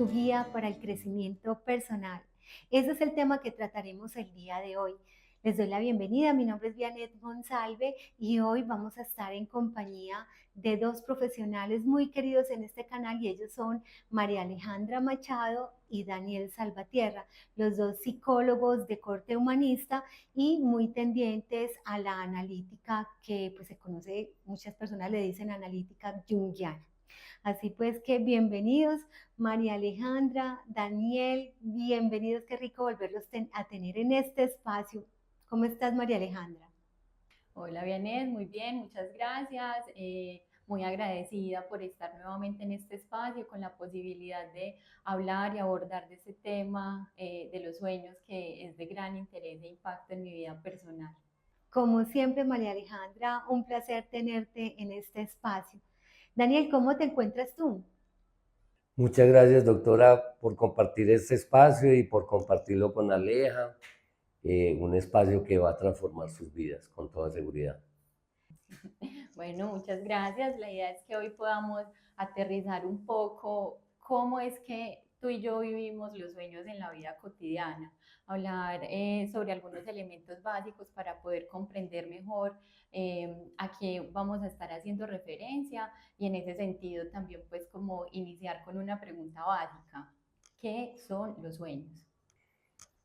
tu guía para el crecimiento personal. Ese es el tema que trataremos el día de hoy. Les doy la bienvenida, mi nombre es Vianet Monsalve y hoy vamos a estar en compañía de dos profesionales muy queridos en este canal y ellos son María Alejandra Machado y Daniel Salvatierra, los dos psicólogos de corte humanista y muy tendientes a la analítica que pues se conoce, muchas personas le dicen analítica junguiana. Así pues que bienvenidos María Alejandra, Daniel, bienvenidos, qué rico volverlos a tener en este espacio. ¿Cómo estás, María Alejandra? Hola, Vianet, muy bien, muchas gracias. Muy agradecida por estar nuevamente en este espacio con la posibilidad de hablar y abordar de este tema de los sueños que es de gran interés e impacto en mi vida personal. Como siempre, María Alejandra, un placer tenerte en este espacio. Daniel, ¿cómo te encuentras tú? Muchas gracias, doctora, por compartir este espacio y por compartirlo con Aleja, un espacio que va a transformar sus vidas, con toda seguridad. Bueno, muchas gracias. La idea es que hoy podamos aterrizar un poco cómo es que tú y yo vivimos los sueños en la vida cotidiana, hablar sobre algunos elementos básicos para poder comprender mejor a qué vamos a estar haciendo referencia y en ese sentido también pues como iniciar con una pregunta básica. ¿Qué son los sueños?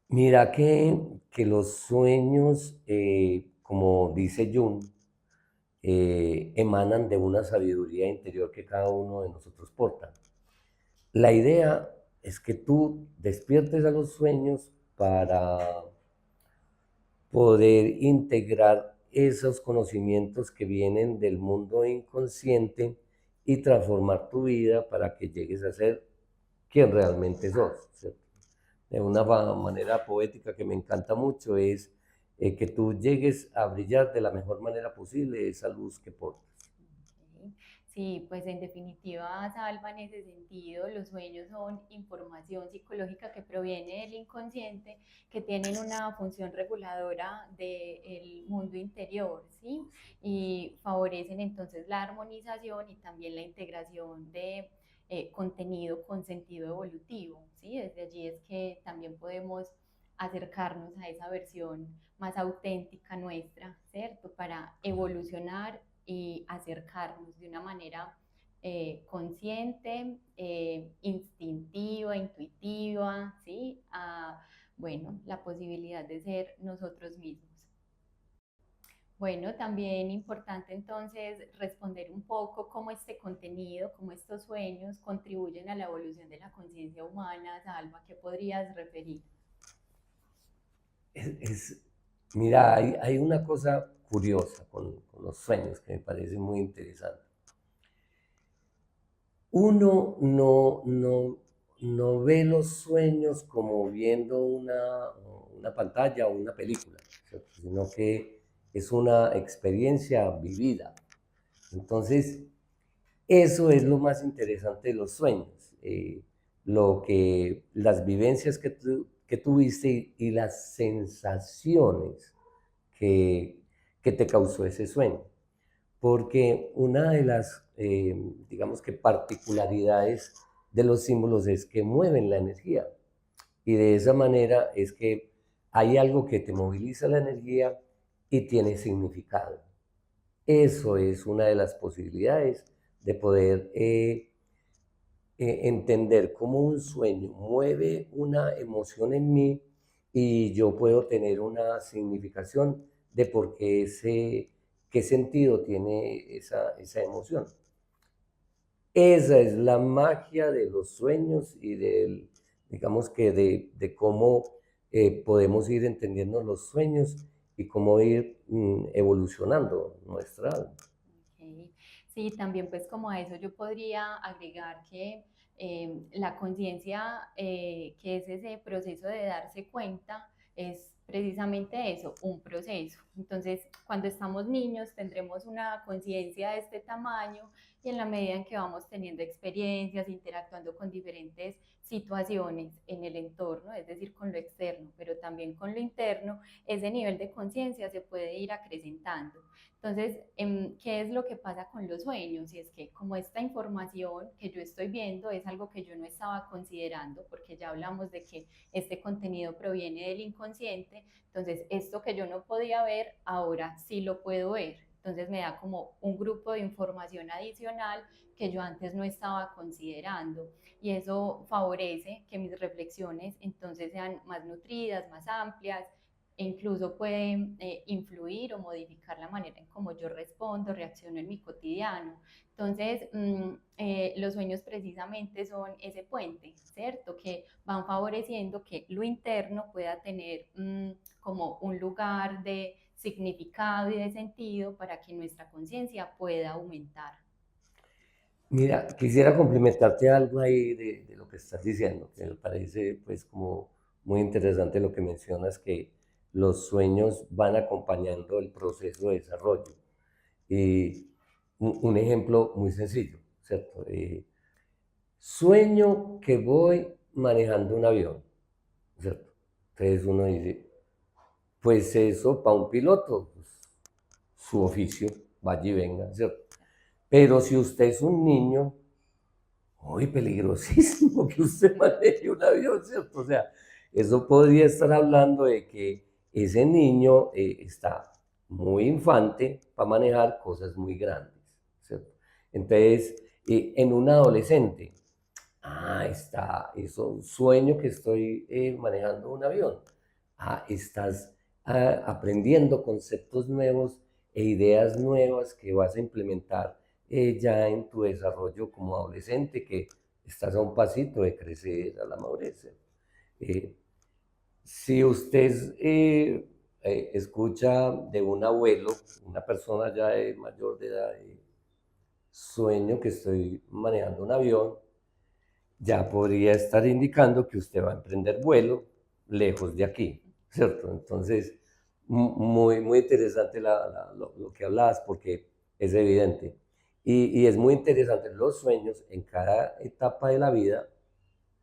Mira que los sueños, como dice Jung, emanan de una sabiduría interior que cada uno de nosotros porta. La idea es que tú despiertes a los sueños para poder integrar esos conocimientos que vienen del mundo inconsciente y transformar tu vida para que llegues a ser quien realmente sos, ¿cierto? De una manera poética que me encanta mucho es que tú llegues a brillar de la mejor manera posible esa luz que portas. Ok. Sí, pues en definitiva, Salva, en ese sentido, los sueños son información psicológica que proviene del inconsciente, que tienen una función reguladora del mundo interior, ¿sí? Y favorecen entonces la armonización y también la integración de contenido con sentido evolutivo, ¿sí? Desde allí es que también podemos acercarnos a esa versión más auténtica nuestra, ¿cierto? Para evolucionar y acercarnos de una manera consciente, instintiva, intuitiva, ¿sí? A, bueno, la posibilidad de ser nosotros mismos. Bueno, también importante entonces responder un poco cómo este contenido, cómo estos sueños contribuyen a la evolución de la conciencia humana. Salva, ¿qué podrías referir? Es, es- Mira, hay una cosa curiosa con los sueños que me parece muy interesante. Uno no ve los sueños como viendo una pantalla o una película, ¿cierto? Sino que es una experiencia vivida. Entonces, eso es lo más interesante de los sueños, las vivencias que tuviste y las sensaciones que, que te causó ese sueño. Porque una de las, digamos que, particularidades de los símbolos es que mueven la energía. Y de esa manera es que hay algo que te moviliza la energía y tiene significado. Eso es una de las posibilidades de poder entender cómo un sueño mueve una emoción en mí y yo puedo tener una significación de por qué qué sentido tiene esa emoción. Esa es la magia de los sueños y digamos que de cómo podemos ir entendiendo los sueños y cómo ir evolucionando nuestra alma. Okay. Sí, también pues como a eso yo podría agregar que la conciencia, que es ese proceso de darse cuenta, es precisamente eso, un proceso, Entonces, cuando estamos niños tendremos una conciencia de este tamaño y en la medida en que vamos teniendo experiencias, interactuando con diferentes situaciones en el entorno, es decir, con lo externo, pero también con lo interno, ese nivel de conciencia se puede ir acrecentando. Entonces, ¿qué es lo que pasa con los sueños? Y es que como esta información que yo estoy viendo es algo que yo no estaba considerando, porque ya hablamos de que este contenido proviene del inconsciente, entonces esto que yo no podía ver, ahora sí lo puedo ver. Entonces me da como un grupo de información adicional que yo antes no estaba considerando y eso favorece que mis reflexiones entonces sean más nutridas, más amplias e incluso pueden influir o modificar la manera en cómo yo respondo, reacciono en mi cotidiano. Entonces, los sueños precisamente son ese puente, ¿cierto? Que van favoreciendo que lo interno pueda tener como un lugar de significado y de sentido para que nuestra conciencia pueda aumentar. Mira, quisiera complementarte algo ahí de lo que estás diciendo, que me parece pues como muy interesante lo que mencionas, que los sueños van acompañando el proceso de desarrollo. Y un ejemplo muy sencillo, ¿cierto? Sueño que voy manejando un avión, ¿cierto? Entonces uno dice, pues eso para un piloto, pues, su oficio, vaya y venga, ¿cierto? Pero si usted es un niño, muy peligrosísimo que usted maneje un avión, ¿cierto? O sea, eso podría estar hablando de que ese niño está muy infante para manejar cosas muy grandes, ¿cierto? Entonces, en un adolescente, está, es un sueño que estoy manejando un avión. Estás aprendiendo conceptos nuevos e ideas nuevas que vas a implementar ya en tu desarrollo como adolescente, que estás a un pasito de crecer a la madurez. Eh, si usted escucha de un abuelo, una persona ya de mayor de edad, sueño que estoy manejando un avión, ya podría estar indicando que usted va a emprender vuelo lejos de aquí, ¿cierto? Entonces, muy, muy interesante lo que hablabas porque es evidente. Y es muy interesante, los sueños en cada etapa de la vida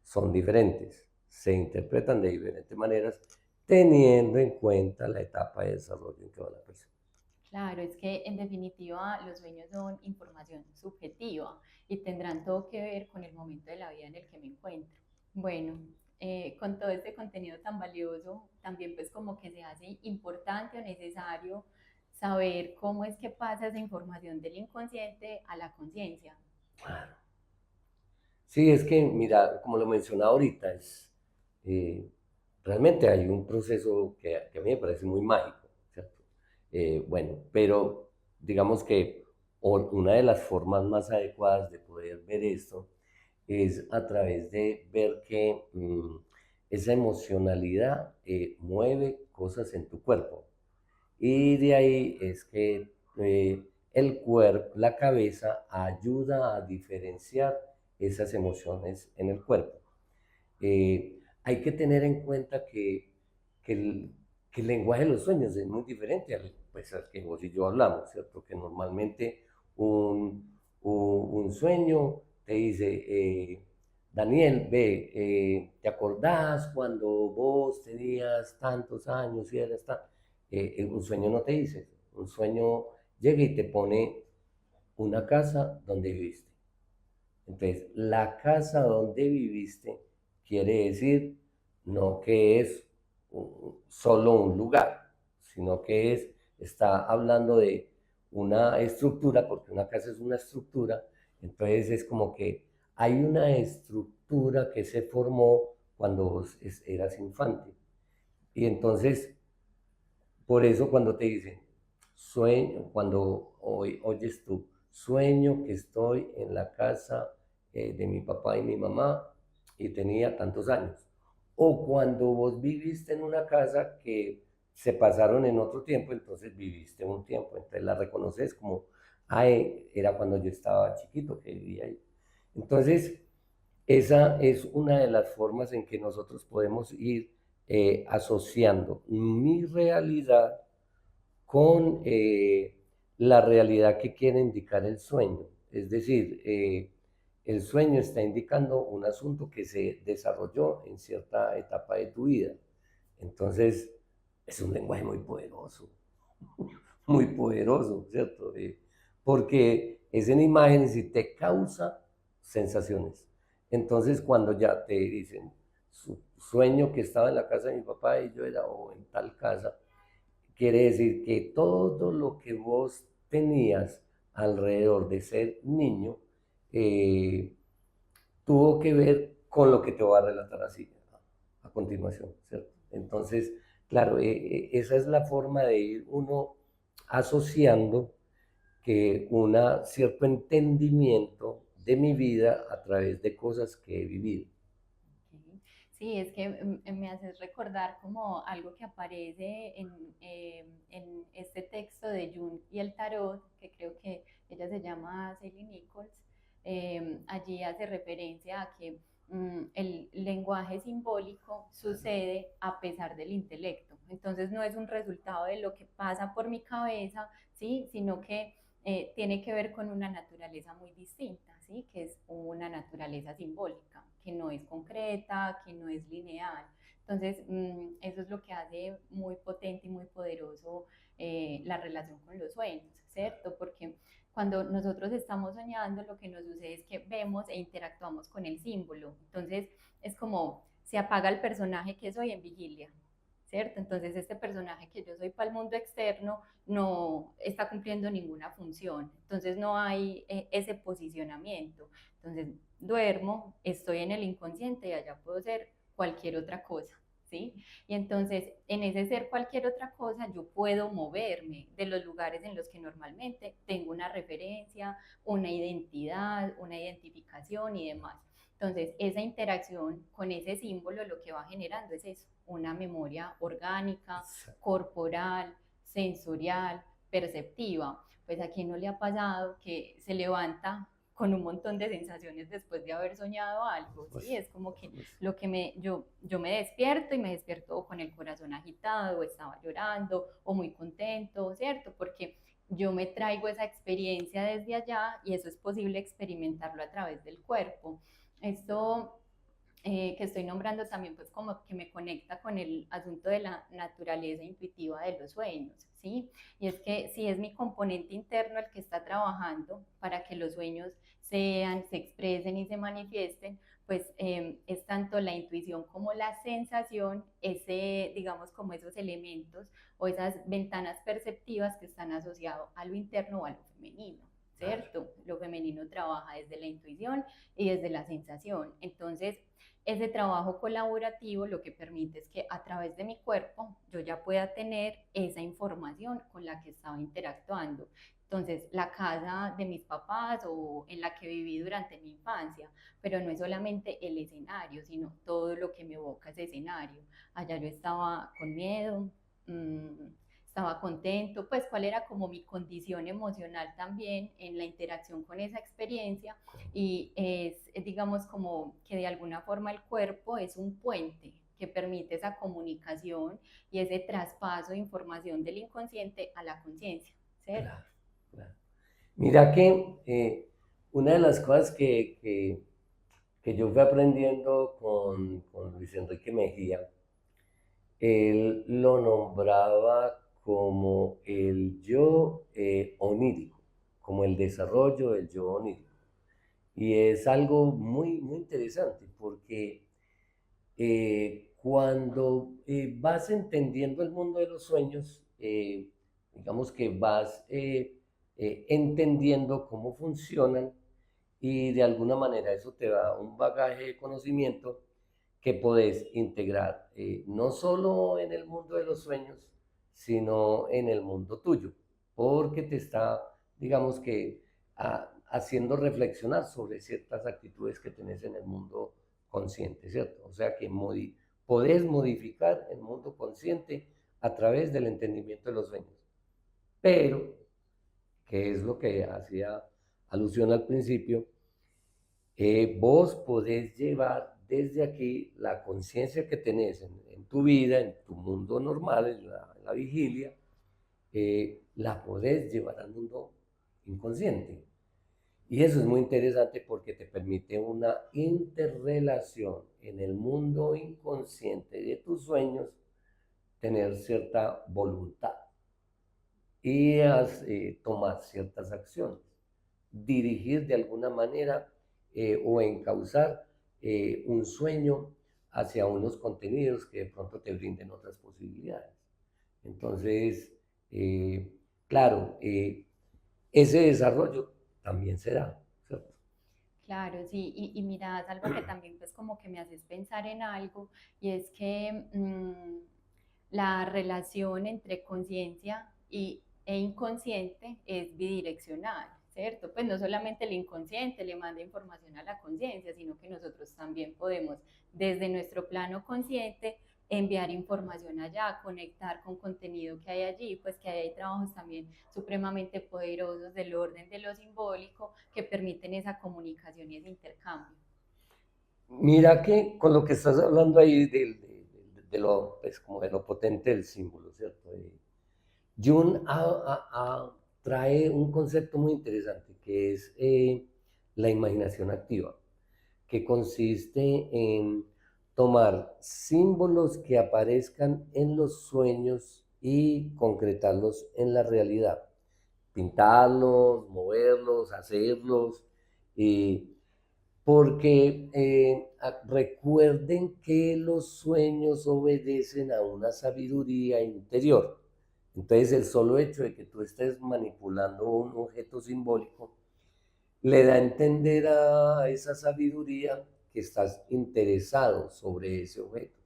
son diferentes, se interpretan de diferentes maneras teniendo en cuenta la etapa de desarrollo en que va la persona. Claro, es que en definitiva los sueños son información subjetiva y tendrán todo que ver con el momento de la vida en el que me encuentro. Bueno, con todo este contenido tan valioso, también pues como que se hace importante o necesario saber cómo es que pasa esa información del inconsciente a la conciencia. Claro. Sí, es que, mira, como lo mencionaba ahorita, eh, realmente hay un proceso que a mí me parece muy mágico, ¿cierto? Bueno, pero digamos que una de las formas más adecuadas de poder ver esto es a través de ver que esa emocionalidad mueve cosas en tu cuerpo. Y de ahí es que el cuerpo, la cabeza, ayuda a diferenciar esas emociones en el cuerpo. Hay que tener en cuenta que que el lenguaje de los sueños es muy diferente al, pues, al que vos y yo hablamos, ¿cierto? Que normalmente un sueño te dice, Daniel, ve, ¿te acordás cuando vos tenías tantos años y eras tan... un sueño no te dice eso. Un sueño llega y te pone una casa donde viviste. Entonces, la casa donde viviste quiere decir no que es solo un lugar, sino que está hablando de una estructura, porque una casa es una estructura, entonces es como que hay una estructura que se formó cuando vos eras infante. Y entonces, por eso cuando te dicen, sueño, cuando oyes tú, sueño que estoy en la casa de mi papá y mi mamá y tenía tantos años. O cuando vos viviste en una casa que se pasaron en otro tiempo, entonces viviste un tiempo, entonces la reconoces como, ay, era cuando yo estaba chiquito que vivía ahí. Entonces, esa es una de las formas en que nosotros podemos ir asociando mi realidad con la realidad que quiere indicar el sueño. Es decir, el sueño está indicando un asunto que se desarrolló en cierta etapa de tu vida. Entonces, es un lenguaje muy poderoso, ¿cierto? Porque es en imágenes y te causa sensaciones. Entonces, cuando ya te dicen, su sueño que estaba en la casa de mi papá y yo era o en tal casa, quiere decir que todo lo que vos tenías alrededor de ser niño eh, tuvo que ver con lo que te voy a relatar así a continuación, ¿cierto? Entonces, claro, esa es la forma de ir uno asociando que un cierto entendimiento de mi vida a través de cosas que he vivido. Ok. Sí, es que me haces recordar como algo que aparece en este texto de Jung y el tarot, que creo que ella se llama Sally Nichols. Allí hace referencia a que el lenguaje simbólico sucede a pesar del intelecto. Entonces no es un resultado de lo que pasa por mi cabeza, ¿sí? Sino que tiene que ver con una naturaleza muy distinta, ¿sí? Que es una naturaleza simbólica, que no es concreta, que no es lineal. Entonces, eso es lo que hace muy potente y muy poderoso la relación con los sueños, ¿cierto? Porque cuando nosotros estamos soñando, lo que nos sucede es que vemos e interactuamos con el símbolo. Entonces, es como se apaga el personaje que soy en vigilia, ¿cierto? Entonces, este personaje que yo soy para el mundo externo no está cumpliendo ninguna función. Entonces, no hay ese posicionamiento. Entonces, duermo, estoy en el inconsciente y allá puedo ser cualquier otra cosa. ¿Sí? Y entonces, en ese ser cualquier otra cosa, yo puedo moverme de los lugares en los que normalmente tengo una referencia, una identidad, una identificación y demás. Entonces, esa interacción con ese símbolo lo que va generando es eso, una memoria orgánica, corporal, sensorial, perceptiva. Pues a quién no le ha pasado que se levanta con un montón de sensaciones después de haber soñado algo, ¿sí? Es como que lo que yo me despierto y me despierto con el corazón agitado, o estaba llorando, o muy contento, ¿cierto? Porque yo me traigo esa experiencia desde allá y eso es posible experimentarlo a través del cuerpo. Esto que estoy nombrando también pues como que me conecta con el asunto de la naturaleza intuitiva de los sueños, ¿sí? Y es que si es mi componente interno el que está trabajando para que los sueños sean, se expresen y se manifiesten, pues es tanto la intuición como la sensación, ese, digamos, como esos elementos o esas ventanas perceptivas que están asociados a lo interno o a lo femenino, ¿cierto? Lo femenino trabaja desde la intuición y desde la sensación. Entonces, ese trabajo colaborativo lo que permite es que a través de mi cuerpo yo ya pueda tener esa información con la que estaba interactuando. Entonces, la casa de mis papás o en la que viví durante mi infancia, pero no es solamente el escenario, sino todo lo que me evoca ese escenario. Allá yo estaba con miedo, estaba contento, pues cuál era como mi condición emocional también en la interacción con esa experiencia y es digamos como que de alguna forma el cuerpo es un puente que permite esa comunicación y ese traspaso de información del inconsciente a la conciencia, ¿cierto? Claro, claro. Mira que una de las cosas que yo fui aprendiendo con Luis Enrique Mejía, él lo nombraba como el yo onírico, como el desarrollo del yo onírico. Y es algo muy interesante porque cuando vas entendiendo el mundo de los sueños, digamos que vas entendiendo cómo funcionan y de alguna manera eso te da un bagaje de conocimiento que podés integrar no solo en el mundo de los sueños, sino en el mundo tuyo, porque te está, digamos que, haciendo reflexionar sobre ciertas actitudes que tenés en el mundo consciente, ¿cierto? O sea que podés modificar el mundo consciente a través del entendimiento de los sueños. Pero, que es lo que hacía alusión al principio, vos podés llevar desde aquí la conciencia que tenés en tu vida, en tu mundo normal, en la vigilia, la podés llevar al mundo inconsciente. Y eso es muy interesante porque te permite una interrelación en el mundo inconsciente de tus sueños, tener cierta voluntad y tomar ciertas acciones, dirigir de alguna manera o encauzar un sueño hacia unos contenidos que de pronto te brinden otras posibilidades. Entonces, claro, ese desarrollo también se da, ¿cierto? Claro, sí, y mira, es algo que también pues como que me haces pensar en algo, y es que la relación entre conciencia e inconsciente es bidireccional, ¿cierto? Pues no solamente el inconsciente le manda información a la conciencia, sino que nosotros también podemos desde nuestro plano consciente enviar información allá, conectar con contenido que hay allí, pues que hay trabajos también supremamente poderosos del orden de lo simbólico que permiten esa comunicación y ese intercambio. Mira que con lo que estás hablando ahí de lo, pues, como de lo potente del símbolo, ¿cierto? Jung trae un concepto muy interesante que es la imaginación activa, que consiste en tomar símbolos que aparezcan en los sueños y concretarlos en la realidad, pintarlos, moverlos, hacerlos, porque recuerden que los sueños obedecen a una sabiduría interior. Entonces el solo hecho de que tú estés manipulando un objeto simbólico le da a entender a esa sabiduría que estás interesado sobre ese objeto.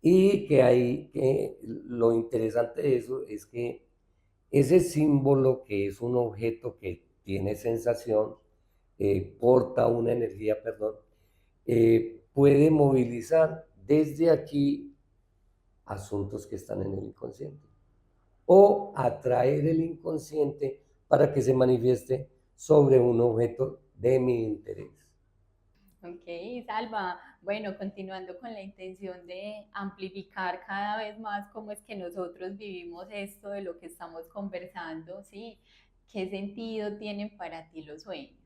Y que lo interesante de eso es que ese símbolo, que es un objeto que tiene sensación, porta una energía, perdón, puede movilizar desde aquí asuntos que están en el inconsciente o atraer el inconsciente para que se manifieste sobre un objeto de mi interés. Ok, Salva. Bueno, continuando con la intención de amplificar cada vez más cómo es que nosotros vivimos esto de lo que estamos conversando, ¿sí? ¿Qué sentido tienen para ti los sueños?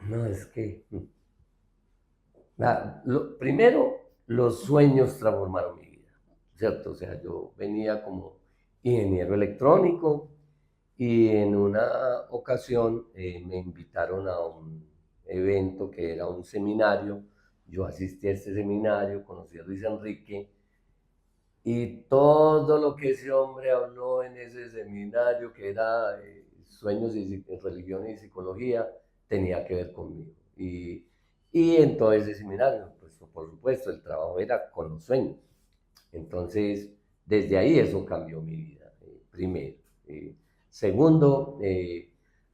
No, es que, primero, los sueños transformaron mi vida, ¿cierto? O sea, yo venía como ingeniero electrónico y en una ocasión me invitaron a un evento que era un seminario. Yo asistí a este seminario, conocí a Luis Enrique y todo lo que ese hombre habló en ese seminario, que era sueños y religión y psicología, tenía que ver conmigo. Y en todo ese seminario, pues por supuesto, el trabajo era con los sueños. Entonces, desde ahí eso cambió mi vida, primero. Segundo,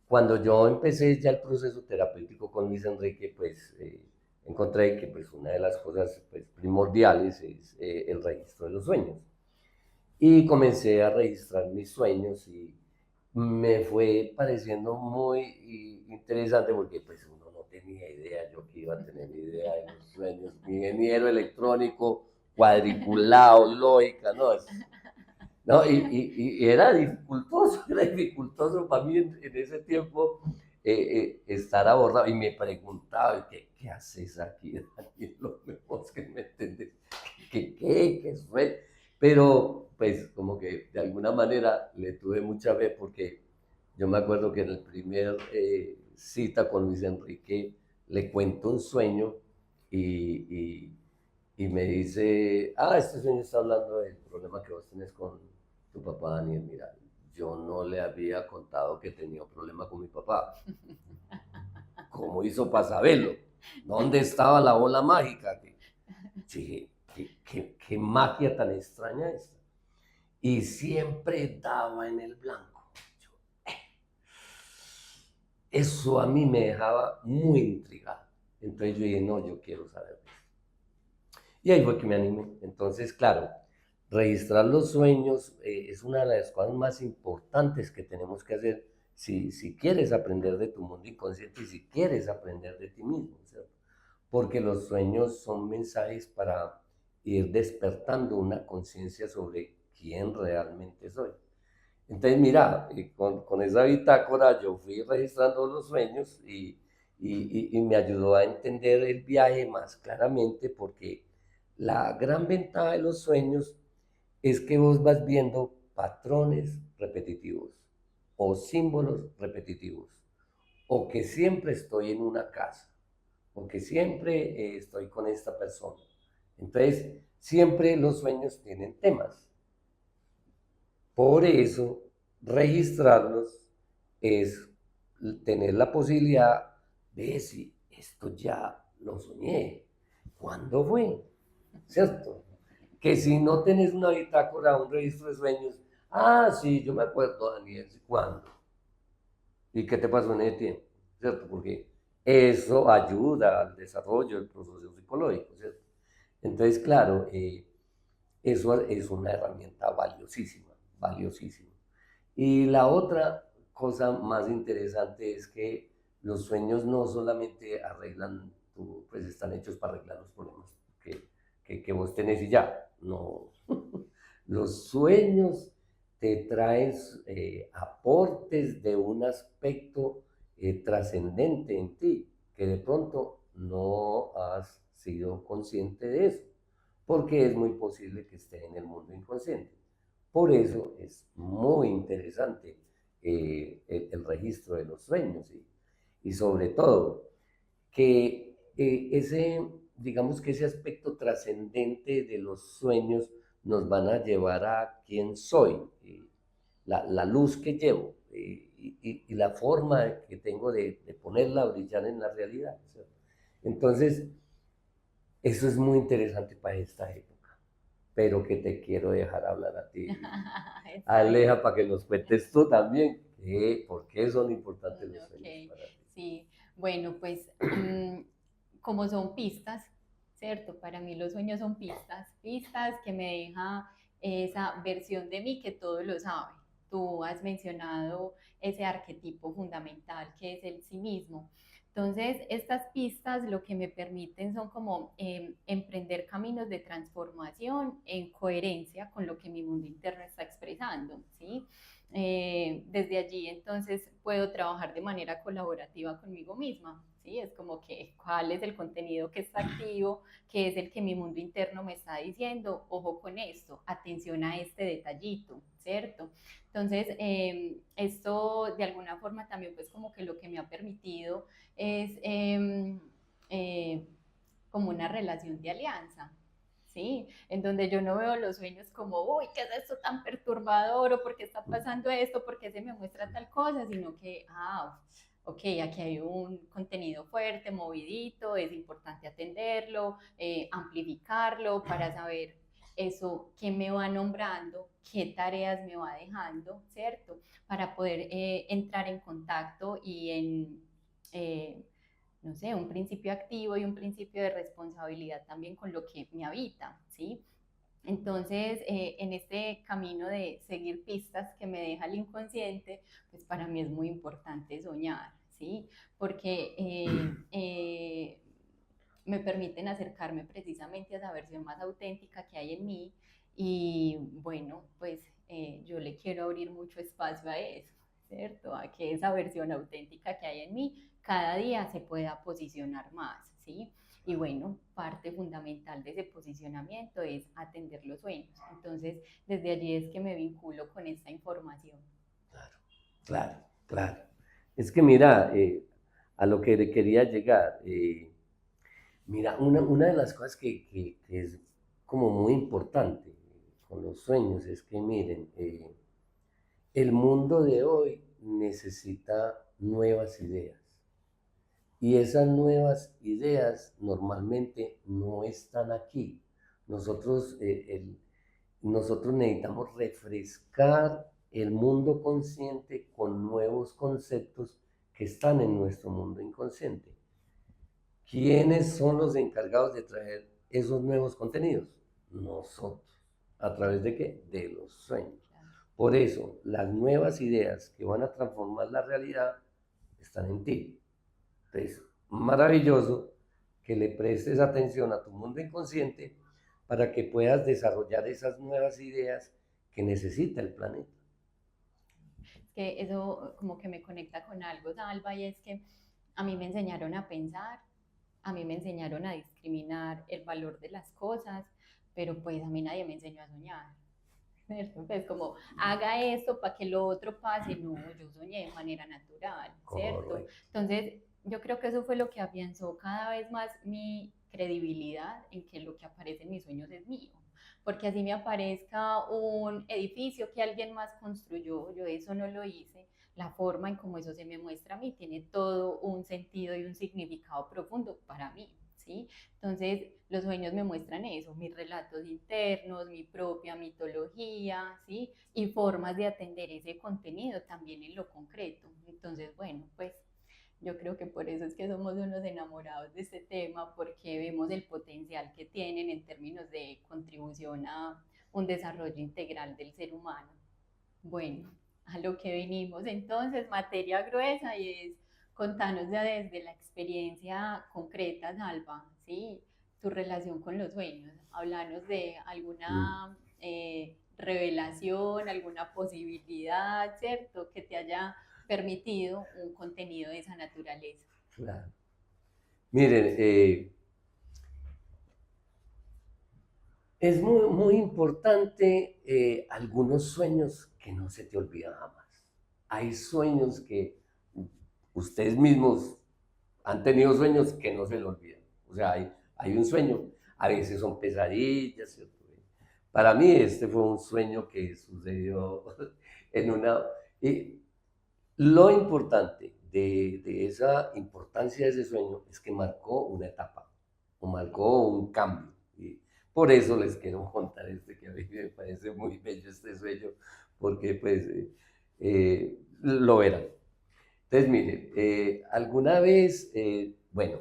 cuando yo empecé ya el proceso terapéutico con Luis Enrique, pues encontré que pues, una de las cosas pues, primordiales es el registro de los sueños. Y comencé a registrar mis sueños y me fue pareciendo muy interesante porque pues uno no tenía idea, yo que iba a tener idea de los sueños, ingeniero electrónico, cuadriculado, lógica, no, no, y era dificultoso para mí en ese tiempo estar abordado y me preguntaba, ¿qué haces aquí, Daniel? Lo mejor que me entendés, ¿qué fue? Pero pues como que de alguna manera le tuve mucha fe porque yo me acuerdo que en el primer cita con Luis Enrique le cuento un sueño y, y me dice, este sueño está hablando del problema que vos tenés con tu papá, Daniel. Mira, yo no le había contado que tenía un problema con mi papá. ¿Cómo hizo para saberlo? ¿Dónde estaba la bola mágica? ¿Qué magia tan extraña esta? Y siempre daba en el blanco. Eso a mí me dejaba muy intrigado. Entonces yo dije, no, yo quiero saber. Y ahí fue que me animé. Entonces, claro, registrar los sueños es una de las cosas más importantes que tenemos que hacer si quieres aprender de tu mundo inconsciente y si quieres aprender de ti mismo, ¿cierto? Porque los sueños son mensajes para ir despertando una conciencia sobre quién realmente soy. Entonces, mira, con esa bitácora yo fui registrando los sueños y me ayudó a entender el viaje más claramente porque la gran ventaja de los sueños es que vos vas viendo patrones repetitivos o símbolos repetitivos o que siempre estoy en una casa o que siempre estoy con esta persona. Entonces, siempre los sueños tienen temas. Por eso, registrarlos es tener la posibilidad de si esto ya lo soñé, ¿cuándo fue? ¿Cierto? Que si no tenés una bitácora, un registro de sueños, sí, yo me acuerdo, Daniel, ¿cuándo? ¿Y qué te pasó en ese tiempo? ¿Cierto? Porque eso ayuda al desarrollo del proceso psicológico, ¿cierto? Entonces, claro, eso es una herramienta valiosísima, valiosísima. Y la otra cosa más interesante es que los sueños no solamente arreglan, pues están hechos para arreglar los problemas que vos tenés y ya, no. Los sueños te traen aportes de un aspecto trascendente en ti, que de pronto no has sido consciente de eso, porque es muy posible que esté en el mundo inconsciente. Por eso es muy interesante el registro de los sueños y sobre todo que digamos que ese aspecto trascendente de los sueños nos van a llevar a quién soy, la luz que llevo y la forma que tengo de ponerla a brillar en la realidad, ¿cierto? Entonces, eso es muy interesante para esta época, pero que te quiero dejar hablar a ti, Aleja, para que nos cuentes tú también por qué son importantes los sueños Ok, para ti. sí, bueno, pues como son pistas, ¿cierto? Para mí los sueños son pistas, pistas que me deja esa versión de mí que todo lo sabe. Tú has mencionado ese arquetipo fundamental que es el sí mismo. Entonces, estas pistas lo que me permiten son como emprender caminos de transformación en coherencia con lo que mi mundo interno está expresando, ¿sí? Desde allí entonces puedo trabajar de manera colaborativa conmigo misma, ¿sí? Es como que cuál es el contenido que está activo, qué es el que mi mundo interno me está diciendo, ojo con esto, atención a este detallito, ¿cierto? Entonces, esto de alguna forma también pues como que lo que me ha permitido es como una relación de alianza, ¿sí? En donde yo no veo los sueños como, uy, ¿qué es esto tan perturbador? ¿O por qué está pasando esto? ¿Por qué se me muestra tal cosa? Sino que, ok, aquí hay un contenido fuerte, movidito, es importante atenderlo, amplificarlo para saber eso, qué me va nombrando, qué tareas me va dejando, ¿cierto? Para poder entrar en contacto y no sé, un principio activo y un principio de responsabilidad también con lo que me habita, ¿sí? Entonces, en este camino de seguir pistas que me deja el inconsciente, pues para mí es muy importante soñar, ¿sí? Porque me permiten acercarme precisamente a esa versión más auténtica que hay en mí y bueno, pues yo le quiero abrir mucho espacio a eso, ¿cierto? A que esa versión auténtica que hay en mí cada día se pueda posicionar más, ¿sí? Y bueno, parte fundamental de ese posicionamiento es atender los sueños. Entonces, desde allí es que me vinculo con esta información. Claro, claro, claro. Es que mira, a lo que quería llegar, mira, una de las cosas que es como muy importante con los sueños es que miren, el mundo de hoy necesita nuevas ideas. Y esas nuevas ideas normalmente no están aquí. Nosotros, nosotros necesitamos refrescar el mundo consciente con nuevos conceptos que están en nuestro mundo inconsciente. ¿Quiénes son los encargados de traer esos nuevos contenidos? Nosotros. ¿A través de qué? De los sueños. Por eso, las nuevas ideas que van a transformar la realidad están en ti. Entonces, maravilloso que le prestes atención a tu mundo inconsciente para que puedas desarrollar esas nuevas ideas que necesita el planeta. Que eso como que me conecta con algo, Salva, y es que a mí me enseñaron a pensar, a mí me enseñaron a discriminar el valor de las cosas, pero pues a mí nadie me enseñó a soñar. ¿Cierto? Pues como haga esto para que lo otro pase, no, yo soñé de manera natural, ¿cierto? Correcto. Entonces, yo creo que eso fue lo que afianzó cada vez más mi credibilidad en que lo que aparece en mis sueños es mío. Porque así me aparezca un edificio que alguien más construyó, yo eso no lo hice, la forma en cómo eso se me muestra a mí tiene todo un sentido y un significado profundo para mí, ¿sí? Entonces, los sueños me muestran eso, mis relatos internos, mi propia mitología, ¿sí? Y formas de atender ese contenido también en lo concreto. Entonces, bueno, pues yo creo que por eso es que somos unos enamorados de este tema, porque vemos el potencial que tienen en términos de contribución a un desarrollo integral del ser humano. Bueno, a lo que venimos entonces, materia gruesa, y es contanos ya desde la experiencia concreta, Salva, ¿sí? Tu relación con los sueños. Hablanos de Mm, alguna revelación, alguna posibilidad, ¿cierto? Que te haya permitido un contenido de esa naturaleza. claro. Miren, es muy importante algunos sueños que no se te olvidan jamás. Hay sueños que ustedes mismos han tenido sueños que no se le olvidan. O sea, hay un sueño, a veces son pesadillas, ¿cierto? Para mí este fue un sueño que sucedió en una... Y lo importante de esa importancia de ese sueño es que marcó una etapa, o marcó un cambio. Y por eso les quiero contar este, que a mí me parece muy bello este sueño, porque pues lo verán. Entonces, mire, alguna vez, bueno,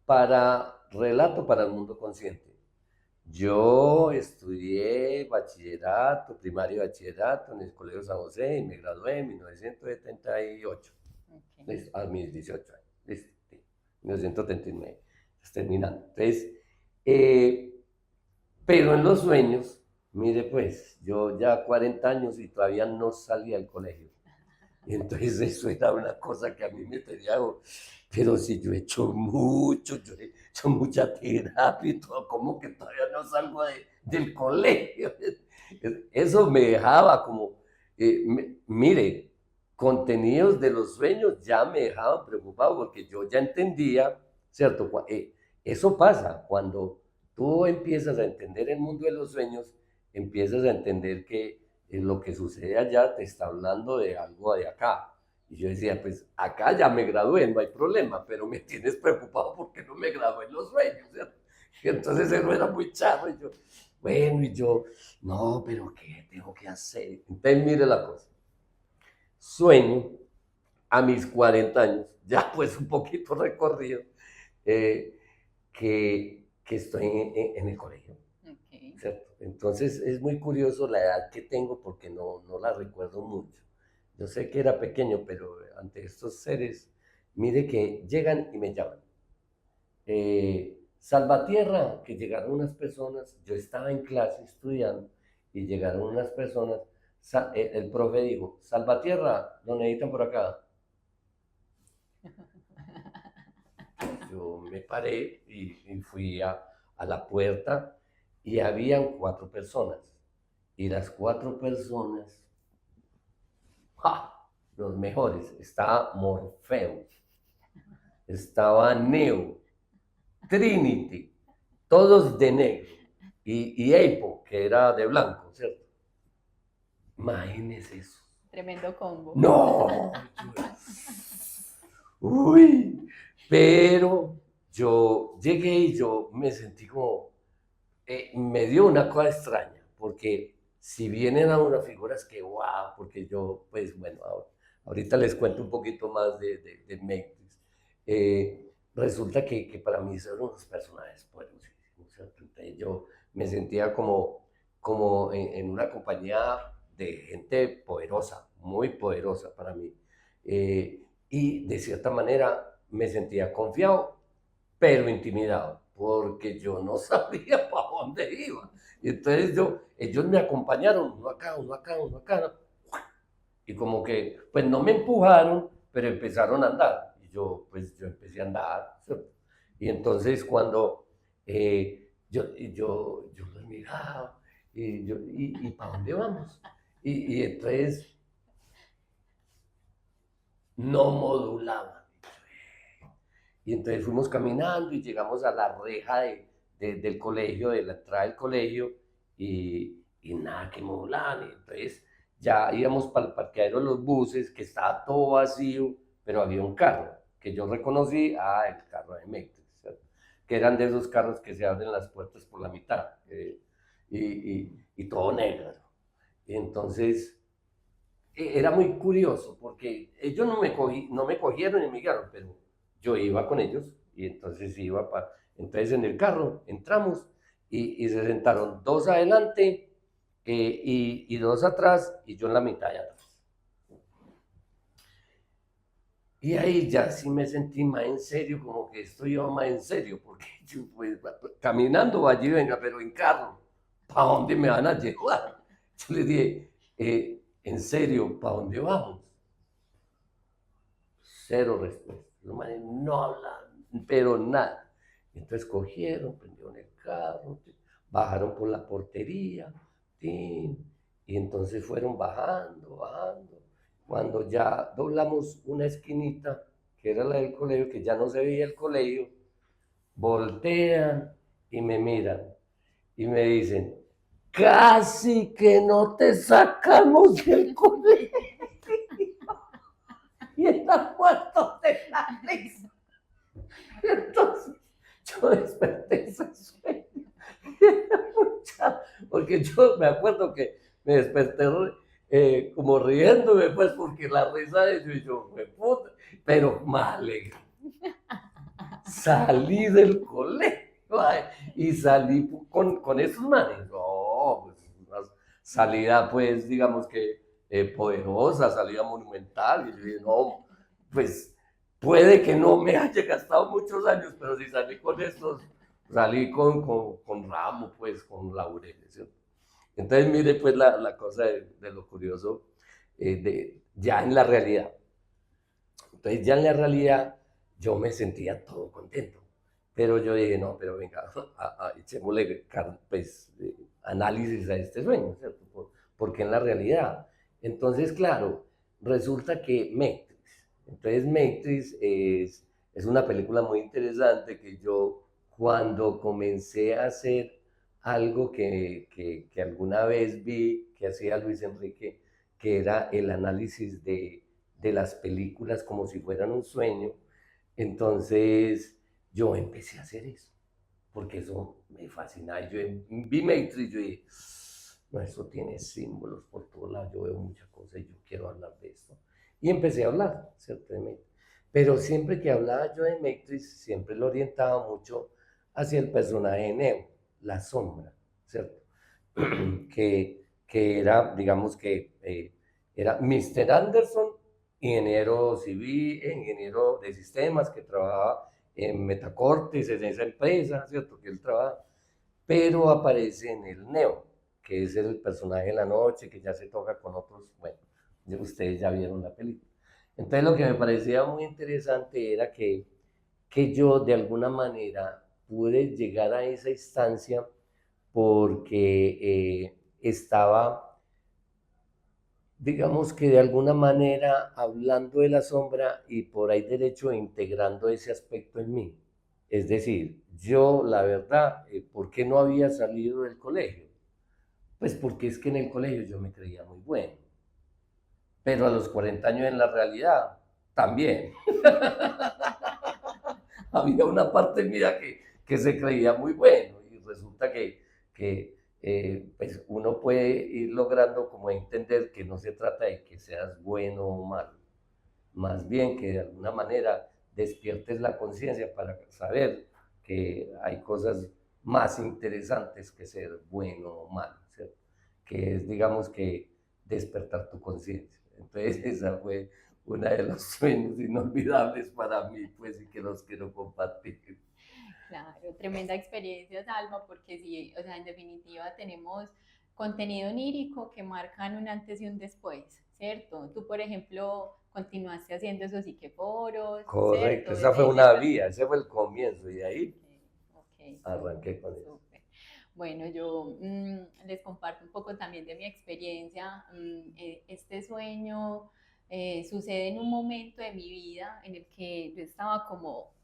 para relato para el mundo consciente, yo estudié bachillerato, primario y bachillerato en el Colegio San José y me gradué en 1978, Okay. a mis 18 años, listo, sí, 1939, terminando. Entonces, eh, pero en los sueños, mire pues, yo ya 40 años y todavía no salí al colegio. Y entonces eso era una cosa que a mí me tenía, pero si yo he hecho mucho, yo he hecho mucha terapia y todo, ¿cómo que todavía no salgo del colegio? Eso me dejaba como, mire, contenidos de los sueños ya me dejaban preocupado porque yo ya entendía, ¿cierto? Eso pasa cuando tú empiezas a entender el mundo de los sueños, empiezas a entender que lo que sucede allá te está hablando de algo de acá. Y yo decía, pues acá ya me gradué, no hay problema, pero me tienes preocupado porque no me gradué en los sueños, ¿cierto? Y entonces eso era muy charro. Y yo, bueno, y yo, no, pero ¿qué tengo que hacer? Entonces mire la cosa. Sueño a mis 40 años, ya pues un poquito recorrido, eh, que estoy en el colegio. Okay. ¿Cierto? Entonces es muy curioso la edad que tengo porque no la recuerdo mucho. Yo sé que era pequeño, pero ante estos seres, mire que llegan y me llaman. Salvatierra, que llegaron unas personas, yo estaba en clase estudiando y llegaron unas personas, el profe dijo, Salvatierra, lo necesitan por acá. Yo me paré y fui a la puerta y habían 4 personas. Y las 4 personas, ¡ja!, los mejores, estaba Morpheus, estaba Neo, Trinity, todos de negro, y Apo, que era de blanco, ¿cierto? Imagínense eso. Tremendo combo. No, uy, pero yo llegué y yo me sentí como, me dio una cosa extraña, porque si bien eran unas figuras que, wow, porque yo, pues bueno, ahorita les cuento un poquito más de Matrix. Resulta que para mí son unos personajes poderosísimos, ¿cierto? Entonces yo me sentía como en una compañía de gente poderosa, muy poderosa para mí. Y de cierta manera me sentía confiado, pero intimidado, porque yo no sabía para dónde iba. Y entonces ellos me acompañaron, uno acá, uno acá, uno acá. Y como que, pues no me empujaron, pero empezaron a andar. Y yo empecé a andar, ¿cierto? Y entonces cuando yo los miraba, ¿y para dónde vamos? Y entonces no modulaban. Y entonces fuimos caminando y llegamos a la reja del colegio, de la entrada del colegio, y nada que modulaban. Y entonces ya íbamos para el parqueadero de los buses, que estaba todo vacío, pero había un carro que yo reconocí, el carro de México, ¿cierto? Que eran de esos carros que se abren las puertas por la mitad, y todo negro. Y entonces era muy curioso porque ellos no me cogieron y me guiaron, pero yo iba con ellos y entonces entonces en el carro entramos y se sentaron dos adelante, y dos atrás y yo en la mitad de atrás. Y ahí ya sí me sentí más en serio, como que esto iba más en serio, porque yo pues caminando allí venga, pero en carro, ¿para dónde me van a llevar? Yo le dije, en serio, ¿para dónde vamos? Cero respuesta. Los manes no hablan, pero nada. Entonces cogieron, prendieron el carro, bajaron por la portería, y entonces fueron bajando, bajando. Cuando ya doblamos una esquinita, que era la del colegio, que ya no se veía el colegio, voltean y me miran y me dicen, casi que no te sacamos del colegio. Y está muerto de la risa. Entonces, yo desperté ese sueño. Porque yo me acuerdo que me desperté como riéndome, pues, porque la risa de ellos, y yo, me puta, pero más alegre. Salí del colegio y salí con esos manes. No, pues, una salida, pues, digamos que poderosa, salida monumental. Y yo dije, no, pues puede que no me haya gastado muchos años, pero si salí con estos, salí con ramo, pues, con laureles, ¿cierto? Entonces, mire, pues, la cosa de lo curioso, ya en la realidad. Entonces, ya en la realidad, yo me sentía todo contento. Pero yo dije, no, pero venga, echémosle pues, análisis a este sueño, ¿cierto? Porque en la realidad. Entonces, claro, resulta que Matrix es una película muy interesante que yo, cuando comencé a hacer algo que alguna vez vi que hacía Luis Enrique, que era el análisis de las películas como si fueran un sueño, entonces yo empecé a hacer eso, porque eso me fascinaba. Yo vi Matrix y yo dije, no, eso tiene símbolos por todos lados, yo veo muchas cosas y yo quiero hablar de esto. Y empecé a hablar, ciertamente. Pero siempre que hablaba yo de Matrix, siempre lo orientaba mucho hacia el personaje de Neo, la sombra, ¿cierto? que era, digamos que era Mr. Anderson, ingeniero civil, ingeniero de sistemas, que trabajaba en Metacortes, en esa empresa, ¿cierto? Que él trabaja, pero aparece en el Neo, que es el personaje de la noche, que ya se toca con otros, bueno, ustedes ya vieron la película. Entonces lo que me parecía muy interesante era que yo de alguna manera pude llegar a esa instancia porque estaba, digamos que de alguna manera, hablando de la sombra y por ahí derecho integrando ese aspecto en mí. Es decir, yo la verdad, ¿por qué no había salido del colegio? Pues porque es que en el colegio yo me creía muy bueno, pero a los 40 años en la realidad también. Había una parte mía que se creía muy bueno y resulta que pues uno puede ir logrando como entender que no se trata de que seas bueno o malo, más bien que de alguna manera despiertes la conciencia para saber que hay cosas más interesantes que ser bueno o malo, ¿cierto? Que es, digamos, que despertar tu conciencia. Entonces esa fue una de los sueños inolvidables para mí, pues, y que los quiero compartir. Claro, tremenda experiencia, Salma, porque sí, o sea, en definitiva tenemos contenido onírico que marcan un antes y un después, ¿cierto? Tú, por ejemplo, continuaste haciendo esos psiqueforos, Correcto, ¿cierto? esa fue Ese una fue... vía, ese fue el comienzo y de ahí Ok, arranqué con eso. súper. Bueno, yo les comparto un poco también de mi experiencia. Este sueño sucede en un momento de mi vida en el que yo estaba como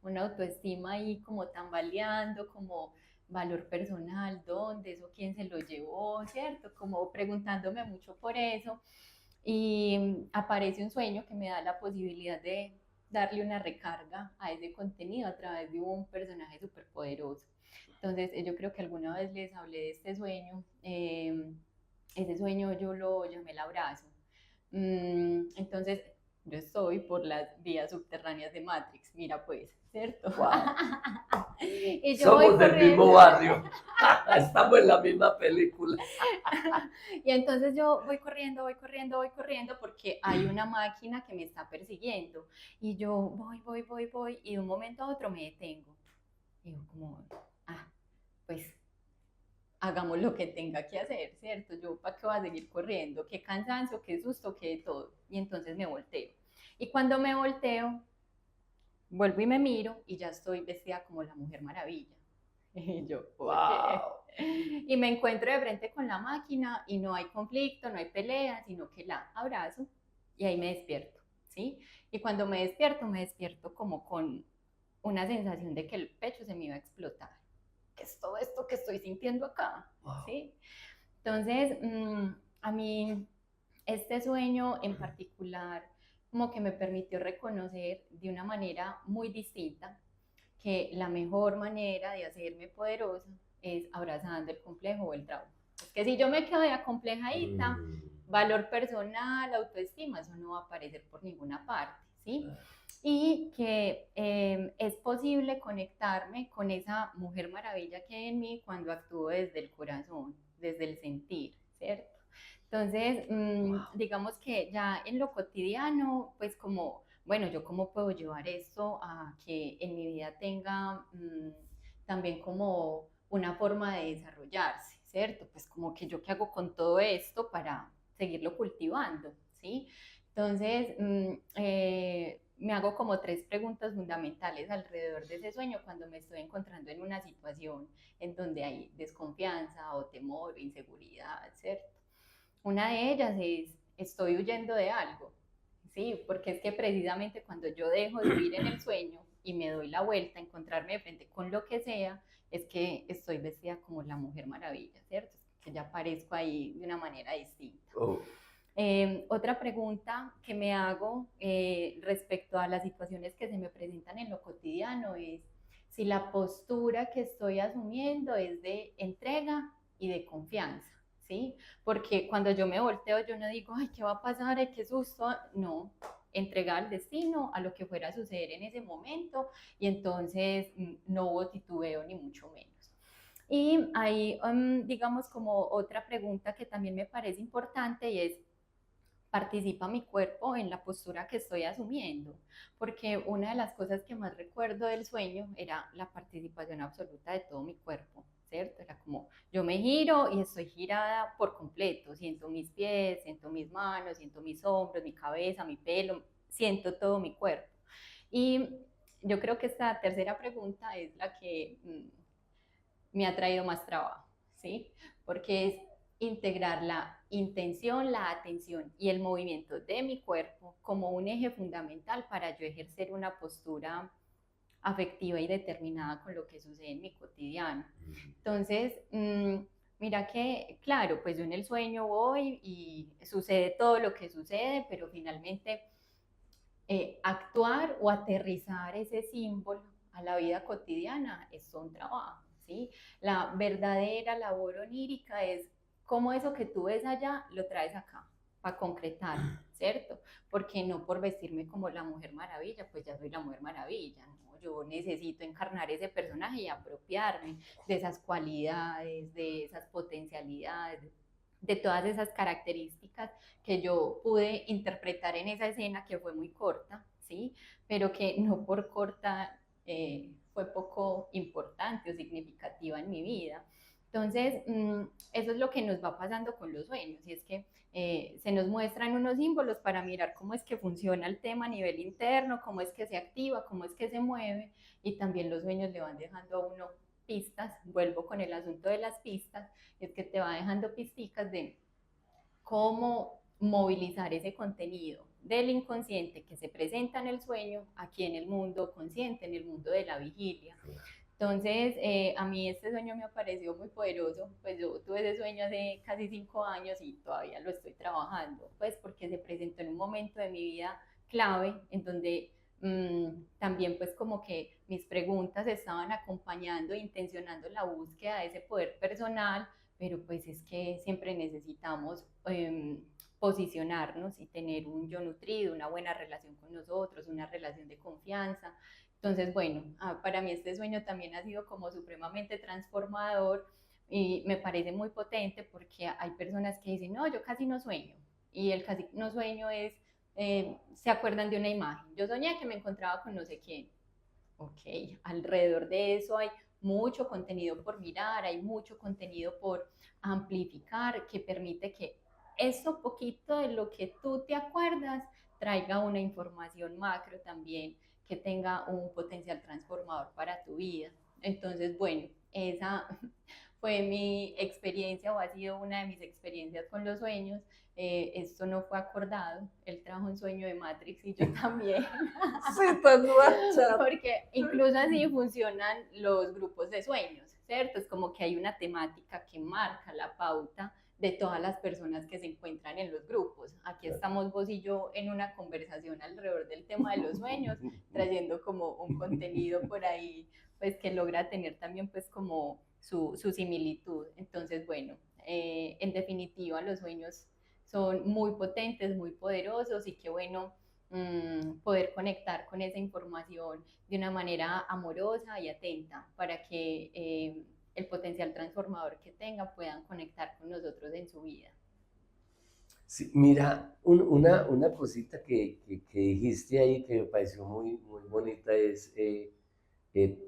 una autoestima ahí como tambaleando, como valor personal, dónde, eso quién se lo llevó, ¿cierto? Como preguntándome mucho por eso. Y aparece un sueño que me da la posibilidad de darle una recarga a ese contenido a través de un personaje súper poderoso. Entonces, yo creo que alguna vez les hablé de este sueño. Ese sueño yo lo llamé el abrazo. Entonces, yo estoy por las vías subterráneas de Matrix, mira pues, ¿cierto? Wow. Y yo voy Somos del corriendo. mismo barrio, estamos en la misma película. Y entonces yo voy corriendo, voy corriendo, voy corriendo porque hay una máquina que me está persiguiendo. Y yo voy, y de un momento a otro me detengo. Y yo como, pues hagamos lo que tenga que hacer, ¿cierto? Yo para qué voy a seguir corriendo, qué cansancio, qué susto, qué de todo. Y entonces me volteo. Y cuando me volteo, vuelvo y me miro y ya estoy vestida como la Mujer Maravilla. Y yo, oye, Wow. y me encuentro de frente con la máquina y no hay conflicto, no hay pelea, sino que la abrazo y ahí me despierto, ¿sí? Y cuando me despierto como con una sensación de que el pecho se me iba a explotar. ¿Qué es todo esto que estoy sintiendo acá? Wow. ¿Sí? Entonces, a mí este sueño en particular como que me permitió reconocer de una manera muy distinta que la mejor manera de hacerme poderosa es abrazando el complejo o el trauma. Es que si yo me quedo de acomplejadita, valor personal, autoestima, eso no va a aparecer por ninguna parte, ¿sí? Y que es posible conectarme con esa mujer maravilla que hay en mí cuando actúo desde el corazón, desde el sentir, ¿cierto? Entonces, digamos que ya en lo cotidiano, pues como, bueno, yo cómo puedo llevar esto a que en mi vida tenga también como una forma de desarrollarse, ¿cierto? Pues como que yo qué hago con todo esto para seguirlo cultivando, ¿sí? Entonces, me hago como tres preguntas fundamentales alrededor de ese sueño cuando me estoy encontrando en una situación en donde hay desconfianza o temor, inseguridad, ¿cierto? Una de ellas es, estoy huyendo de algo, ¿sí? Porque es que precisamente cuando yo dejo de huir en el sueño y me doy la vuelta a encontrarme de frente con lo que sea, es que estoy vestida como la Mujer Maravilla, ¿cierto? Que ya aparezco ahí de una manera distinta. Oh. Otra pregunta que me hago respecto a las situaciones que se me presentan en lo cotidiano es si la postura que estoy asumiendo es de entrega y de confianza, ¿sí? Porque cuando yo me volteo, yo no digo, ay, ¿qué va a pasar? Ay, qué susto. No, entregar al destino, a lo que fuera a suceder en ese momento, y entonces no hubo titubeo ni mucho menos. Y hay, digamos, como otra pregunta que también me parece importante y es, ¿participa mi cuerpo en la postura que estoy asumiendo? Porque una de las cosas que más recuerdo del sueño era la participación absoluta de todo mi cuerpo, ¿cierto? Era como yo me giro y estoy girada por completo, siento mis pies, siento mis manos, siento mis hombros, mi cabeza, mi pelo, siento todo mi cuerpo. Y yo creo que esta tercera pregunta es la que me ha traído más trabajo, ¿sí? Porque es integrar la intención, la atención y el movimiento de mi cuerpo como un eje fundamental para yo ejercer una postura afectiva y determinada con lo que sucede en mi cotidiano. Entonces, mira que, claro, pues yo en el sueño voy y sucede todo lo que sucede, pero finalmente actuar o aterrizar ese símbolo a la vida cotidiana es un trabajo, ¿sí? La verdadera labor onírica es cómo eso que tú ves allá lo traes acá para concretar, ¿cierto? Porque no por vestirme como la Mujer Maravilla, pues ya soy la Mujer Maravilla, ¿no? Yo necesito encarnar ese personaje y apropiarme de esas cualidades, de esas potencialidades, de todas esas características que yo pude interpretar en esa escena que fue muy corta, ¿sí? Pero que no por corta fue poco importante o significativa en mi vida. Entonces, eso es lo que nos va pasando con los sueños, y es que se nos muestran unos símbolos para mirar cómo es que funciona el tema a nivel interno, cómo es que se activa, cómo es que se mueve, y también los sueños le van dejando a uno pistas. Vuelvo con el asunto de las pistas, es que te va dejando pisticas de cómo movilizar ese contenido del inconsciente que se presenta en el sueño aquí en el mundo consciente, en el mundo de la vigilia. Entonces, a mí este sueño me pareció muy poderoso. Pues yo tuve ese sueño hace casi 5 años y todavía lo estoy trabajando, pues porque se presentó en un momento de mi vida clave en donde también pues como que mis preguntas estaban acompañando e intencionando la búsqueda de ese poder personal, pero pues es que siempre necesitamos posicionarnos y tener un yo nutrido, una buena relación con nosotros, una relación de confianza. Entonces, bueno, para mí este sueño también ha sido como supremamente transformador, y me parece muy potente porque hay personas que dicen, no, yo casi no sueño, y el casi no sueño es, se acuerdan de una imagen, yo soñé que me encontraba con no sé quién. Ok, alrededor de eso hay mucho contenido por mirar, hay mucho contenido por amplificar que permite que eso poquito de lo que tú te acuerdas traiga una información macro también que tenga un potencial transformador para tu vida. Entonces, bueno, esa fue mi experiencia, o ha sido una de mis experiencias con los sueños. Esto no fue acordado, él trajo un sueño de Matrix y yo también. Sí, tan WhatsApp. Porque incluso así funcionan los grupos de sueños, ¿cierto? Es como que hay una temática que marca la pauta de todas las personas que se encuentran en los grupos. Aquí estamos vos y yo en una conversación alrededor del tema de los sueños, trayendo como un contenido por ahí, pues que logra tener también pues como su similitud. Entonces, bueno, en definitiva los sueños son muy potentes, muy poderosos, y qué bueno poder conectar con esa información de una manera amorosa y atenta para que el potencial transformador que tengan puedan conectar con nosotros en su vida. Sí, mira, una cosita que dijiste ahí que me pareció muy, muy bonita es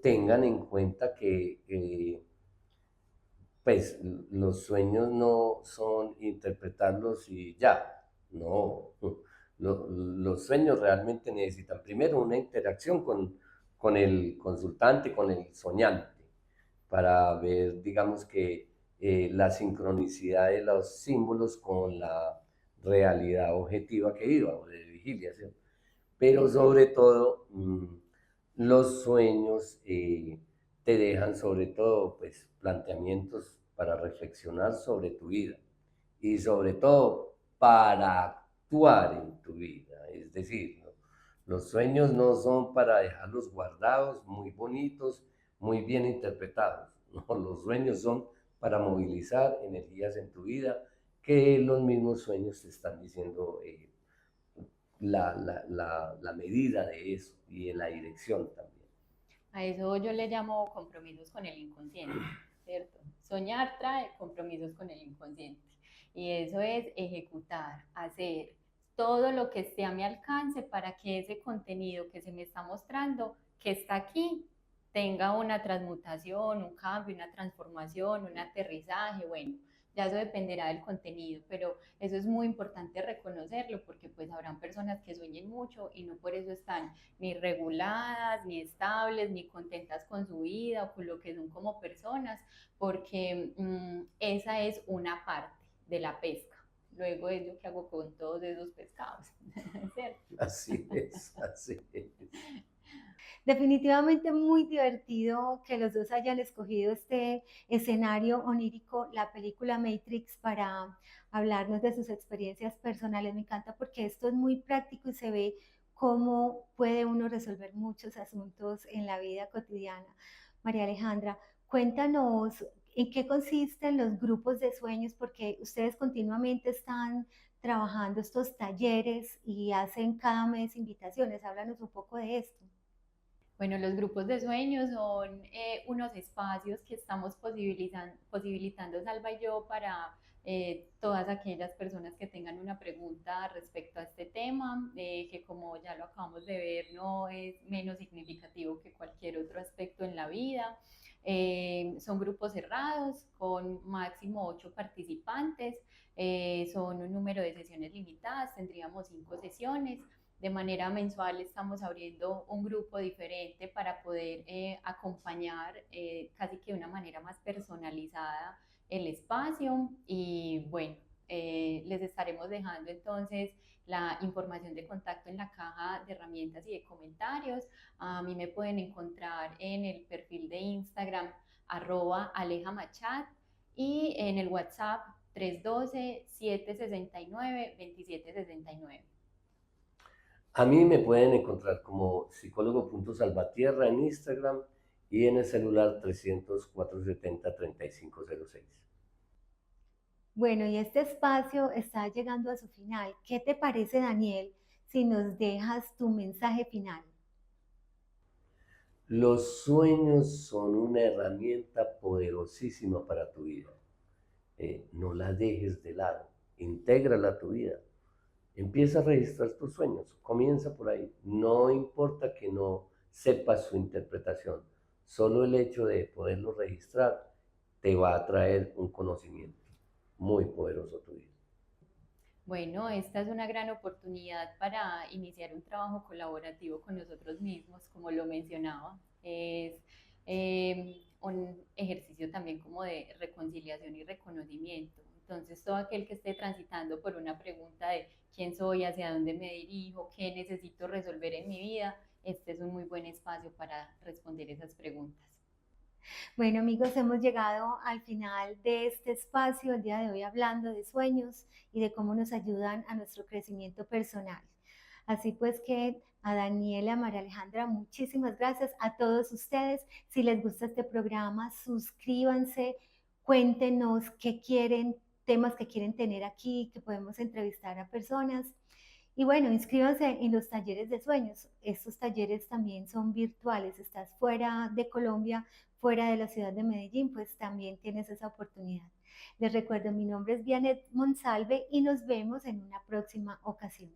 tengan en cuenta que pues los sueños no son interpretarlos y ya, no. Los sueños realmente necesitan primero una interacción con el consultante, con el soñante, para ver, digamos que la sincronicidad de los símbolos con la realidad objetiva que iba, o de vigilia, ¿sí? Pero sobre todo, los sueños te dejan sobre todo pues, planteamientos para reflexionar sobre tu vida y sobre todo para actuar en tu vida. Es decir, ¿no? Los sueños no son para dejarlos guardados, muy bonitos, muy bien interpretados. No, los sueños son para movilizar energías en tu vida que los mismos sueños te están diciendo la medida de eso y de la dirección también. A eso yo le llamo compromisos con el inconsciente, ¿cierto? Soñar trae compromisos con el inconsciente, y eso es ejecutar, hacer todo lo que esté a mi alcance para que ese contenido que se me está mostrando, que está aquí, tenga una transmutación, un cambio, una transformación, un aterrizaje. Bueno, ya eso dependerá del contenido, pero eso es muy importante reconocerlo, porque pues habrán personas que sueñen mucho y no por eso están ni reguladas, ni estables, ni contentas con su vida o con lo que son como personas, porque esa es una parte de la pesca. Luego es yo que hago con todos esos pescados, ¿cierto? Así es, así es. Definitivamente muy divertido que los dos hayan escogido este escenario onírico, la película Matrix, para hablarnos de sus experiencias personales. Me encanta porque esto es muy práctico y se ve cómo puede uno resolver muchos asuntos en la vida cotidiana. María Alejandra, cuéntanos en qué consisten los grupos de sueños, porque ustedes continuamente están trabajando estos talleres y hacen cada mes invitaciones. Háblanos un poco de esto. Bueno, los grupos de sueños son unos espacios que estamos posibilitando Salva y yo para todas aquellas personas que tengan una pregunta respecto a este tema, que como ya lo acabamos de ver, no es menos significativo que cualquier otro aspecto en la vida. Son grupos cerrados con máximo 8 participantes, son un número de sesiones limitadas, tendríamos 5 sesiones. De manera mensual estamos abriendo un grupo diferente para poder acompañar casi que de una manera más personalizada el espacio y bueno, les estaremos dejando entonces la información de contacto en la caja de herramientas y de comentarios. A mí me pueden encontrar en el perfil de Instagram @alejamachat y en el WhatsApp 312-769-2769. A mí me pueden encontrar como psicólogo.salvatierra en Instagram y en el celular 300-470-3506. Bueno, y este espacio está llegando a su final. ¿Qué te parece, Daniel, si nos dejas tu mensaje final? Los sueños son una herramienta poderosísima para tu vida. No la dejes de lado, intégrala a tu vida. Empieza a registrar tus sueños, comienza por ahí. No importa que no sepas su interpretación, solo el hecho de poderlo registrar te va a traer un conocimiento muy poderoso a tu vida. Bueno, esta es una gran oportunidad para iniciar un trabajo colaborativo con nosotros mismos, como lo mencionaba. Es un ejercicio también como de reconciliación y reconocimiento. Entonces, todo aquel que esté transitando por una pregunta de quién soy, hacia dónde me dirijo, qué necesito resolver en mi vida, este es un muy buen espacio para responder esas preguntas. Bueno, amigos, hemos llegado al final de este espacio el día de hoy hablando de sueños y de cómo nos ayudan a nuestro crecimiento personal. Así pues que a Daniela, María Alejandra, muchísimas gracias a todos ustedes. Si les gusta este programa, suscríbanse, cuéntenos qué quieren, temas que quieren tener aquí, que podemos entrevistar a personas. Y bueno, inscríbanse en los talleres de sueños. Estos talleres también son virtuales. Estás fuera de Colombia, fuera de la ciudad de Medellín, pues también tienes esa oportunidad. Les recuerdo, mi nombre es Vianet Monsalve y nos vemos en una próxima ocasión.